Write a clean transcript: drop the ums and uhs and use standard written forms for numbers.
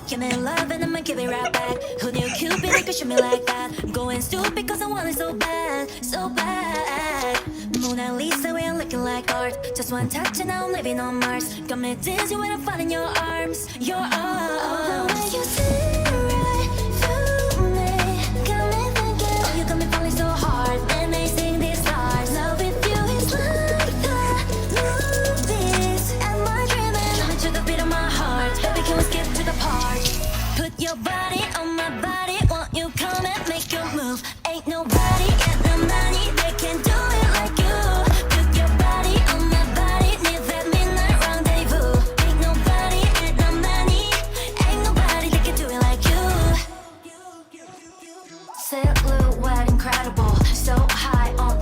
Give me love and I'ma give it right back. Who knew Cupid could shoot me like that? I'm going stupid cause I want it so bad, so bad. Mona Lisa, we are looking like art. Just one touch and now I'm living on Mars. Got me dizzy when I'm falling in your arms, your arms. Oh, the way you say